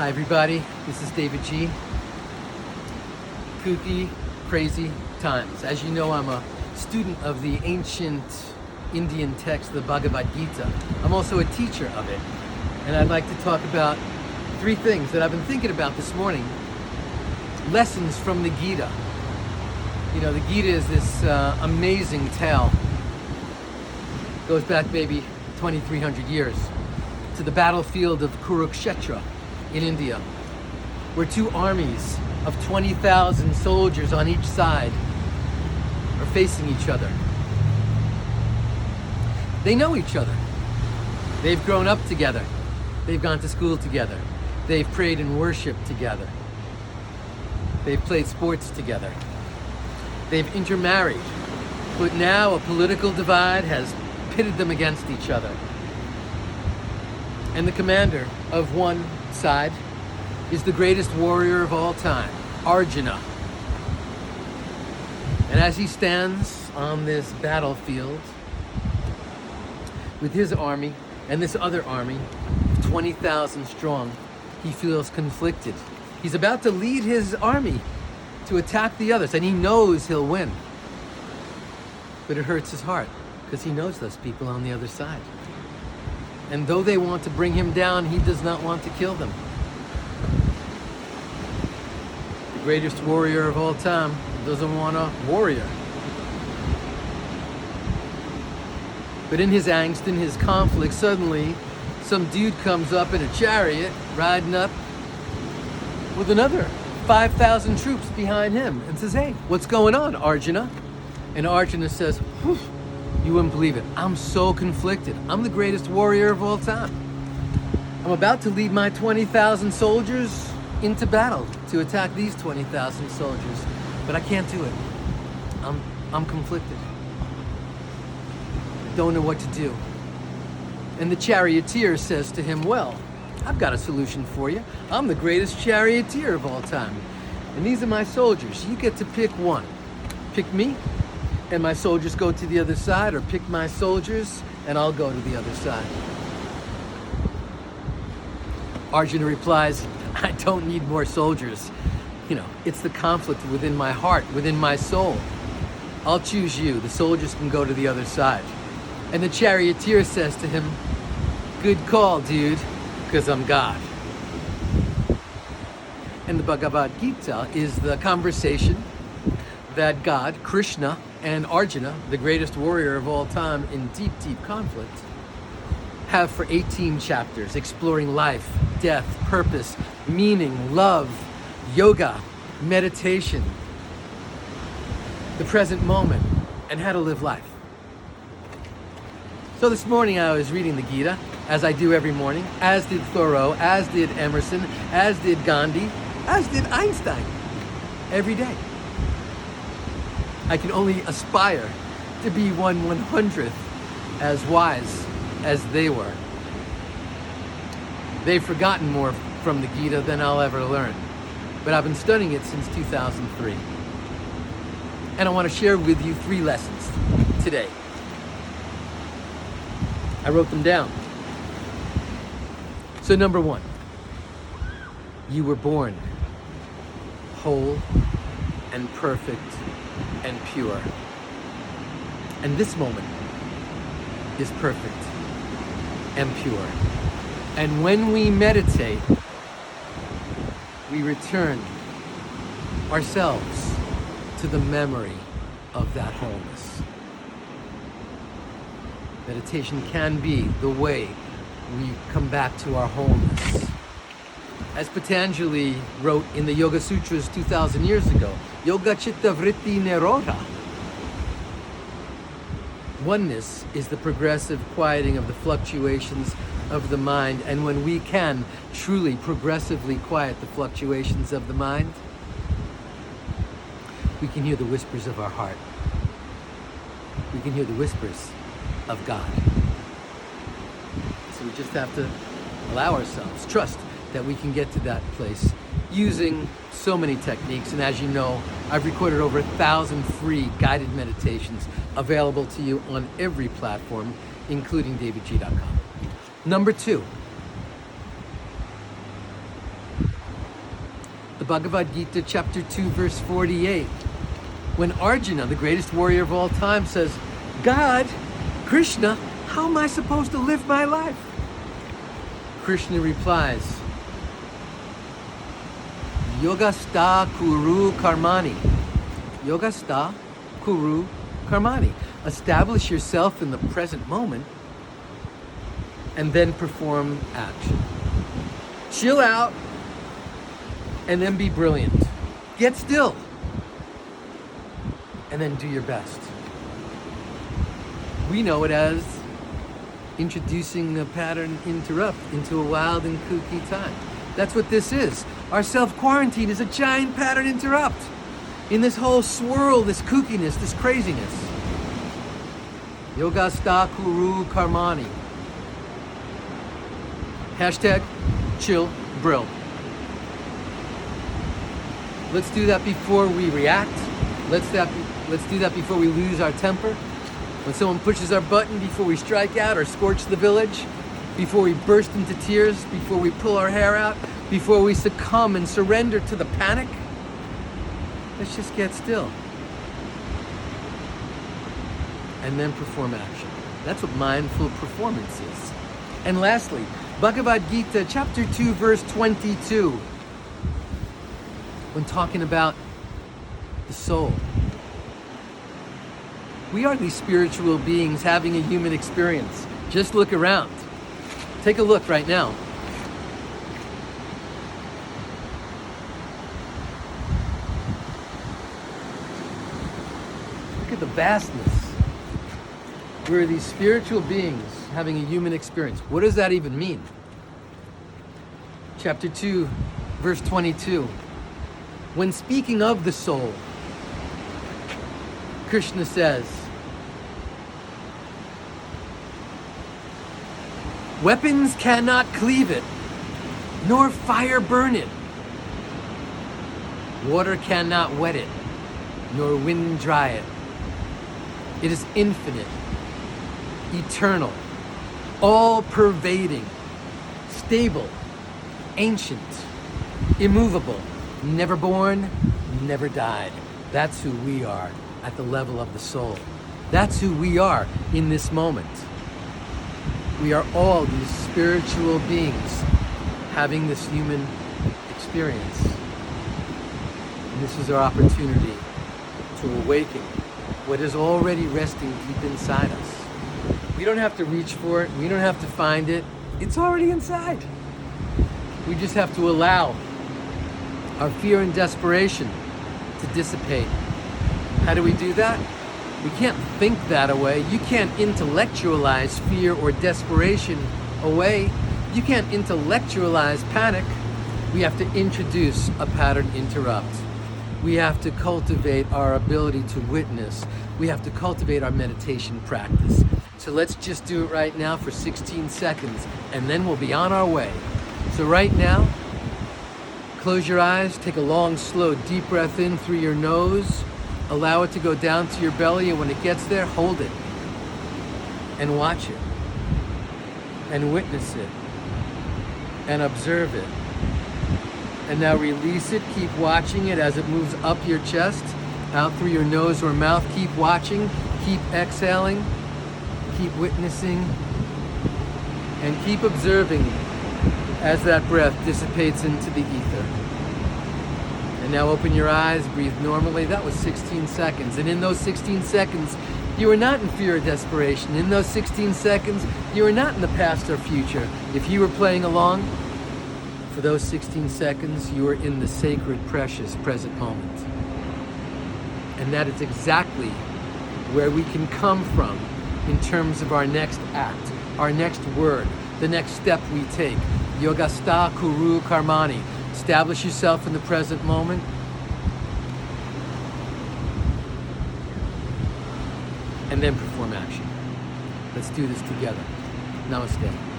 Hi everybody, this is davidji. Kooky, crazy times. As you know, I'm a student of the ancient Indian text, the Bhagavad Gita. I'm also a teacher of it. And I'd like to talk about three things that I've been thinking about this morning. Lessons from the Gita. You know, the Gita is this amazing tale. Goes back maybe 2,300 years to the battlefield of Kurukshetra in India, where two armies of 20,000 soldiers on each side are facing each other. They know each other. They've grown up together. They've gone to school together. They've prayed and worshiped together. They've played sports together. They've intermarried. But now a political divide has pitted them against each other. And the commander of one side is the greatest warrior of all time, Arjuna. And as he stands on this battlefield with his army and this other army, 20,000 strong, he feels conflicted. He's about to lead his army to attack the others, and he knows he'll win. But it hurts his heart, because he knows those people on the other side. And though they want to bring him down, he does not want to kill them. The greatest warrior of all time doesn't want a warrior. But in his angst, in his conflict, suddenly some dude comes up in a chariot, riding up with another 5,000 troops behind him and says, "Hey, what's going on, Arjuna?" And Arjuna says, "Whew, you wouldn't believe it. I'm so conflicted. I'm the greatest warrior of all time. I'm about to lead my 20,000 soldiers into battle to attack these 20,000 soldiers, but I can't do it. I'm conflicted. Don't know what to do." And the charioteer says to him, "Well, I've got a solution for you. I'm the greatest charioteer of all time. And these are my soldiers. You get to pick one. Pick me, and my soldiers go to the other side, or pick my soldiers, and I'll go to the other side." Arjuna replies, "I don't need more soldiers. You know, it's the conflict within my heart, within my soul. I'll choose you. The soldiers can go to the other side." And the charioteer says to him, "Good call, dude, because I'm God." And the Bhagavad Gita is the conversation that God, Krishna, and Arjuna, the greatest warrior of all time in deep, deep conflict, have for 18 chapters, exploring life, death, purpose, meaning, love, yoga, meditation, the present moment, and how to live life. So this morning I was reading the Gita, as I do every morning, as did Thoreau, as did Emerson, as did Gandhi, as did Einstein, every day. I can only aspire to be 1/100th as wise as they were. They've forgotten more from the Gita than I'll ever learn, but I've been studying it since 2003. And I want to share with you three lessons today. I wrote them down. So number one, you were born whole and perfect and pure. And this moment is perfect and pure. And when we meditate, we return ourselves to the memory of that wholeness. Meditation can be the way we come back to our wholeness. As Patanjali wrote in the Yoga Sutras 2,000 years ago, Yoga Chitta Vritti Nirodha. Oneness is the progressive quieting of the fluctuations of the mind, and when we can truly progressively quiet the fluctuations of the mind, we can hear the whispers of our heart. We can hear the whispers of God. So we just have to allow ourselves, trust that we can get to that place using so many techniques. And as you know, I've recorded over 1,000 free guided meditations available to you on every platform, including davidji.com. Number two, Bhagavad Gita, chapter 2, verse 48. When Arjuna, the greatest warrior of all time, says, God, Krishna, how am I supposed to live my life? Krishna replies, Yogastha kuru karmani. Yogastha kuru karmani. Establish yourself in the present moment and then perform action. Chill out and then be brilliant. Get still and then do your best. We know it as introducing a pattern interrupt into a wild and kooky time. That's what this is. Our self-quarantine is a giant pattern interrupt in this whole swirl, this kookiness, this craziness. Yogastha kuru karmani. Hashtag chill brill. Let's do that before we react. Let's do that before we lose our temper. When someone pushes our button, before we strike out or scorch the village, before we burst into tears, before we pull our hair out, before we succumb and surrender to the panic. Let's just get still. And then perform action. That's what mindful performance is. And lastly, Bhagavad Gita, chapter 2, verse 22. When talking about the soul. We are these spiritual beings having a human experience. Just look around. Take a look right now. Look at the vastness. We're these spiritual beings having a human experience. What does that even mean? Chapter 2, verse 22. When speaking of the soul, Krishna says, weapons cannot cleave it, nor fire burn it. Water cannot wet it, nor wind dry it. It is infinite, eternal, all-pervading, stable, ancient, immovable, never born, never died. That's who we are at the level of the soul. That's who we are in this moment. We are all these spiritual beings having this human experience. And this is our opportunity to awaken what is already resting deep inside us. We don't have to reach for it. We don't have to find it. It's already inside. We just have to allow our fear and desperation to dissipate. How do we do that? We can't think that away. You can't intellectualize fear or desperation away. You can't intellectualize panic. We have to introduce a pattern interrupt. We have to cultivate our ability to witness. We have to cultivate our meditation practice. So let's just do it right now for 16 seconds, and then we'll be on our way. So right now, close your eyes, take a long, slow, deep breath in through your nose. Allow it to go down to your belly, and when it gets there, hold it. And watch it. And witness it. And observe it. And now release it. Keep watching it as it moves up your chest, out through your nose or mouth. Keep watching. Keep exhaling. Keep witnessing. And keep observing as that breath dissipates into the ether. And now open your eyes, breathe normally. That was 16 seconds. And in those 16 seconds, you are not in fear or desperation. In those 16 seconds, you are not in the past or future. If you were playing along, for those 16 seconds, you are in the sacred, precious present moment. And that is exactly where we can come from in terms of our next act, our next word, the next step we take. Yogastha kuru karmani. Establish yourself in the present moment. And then perform action. Let's do this together. Namaste.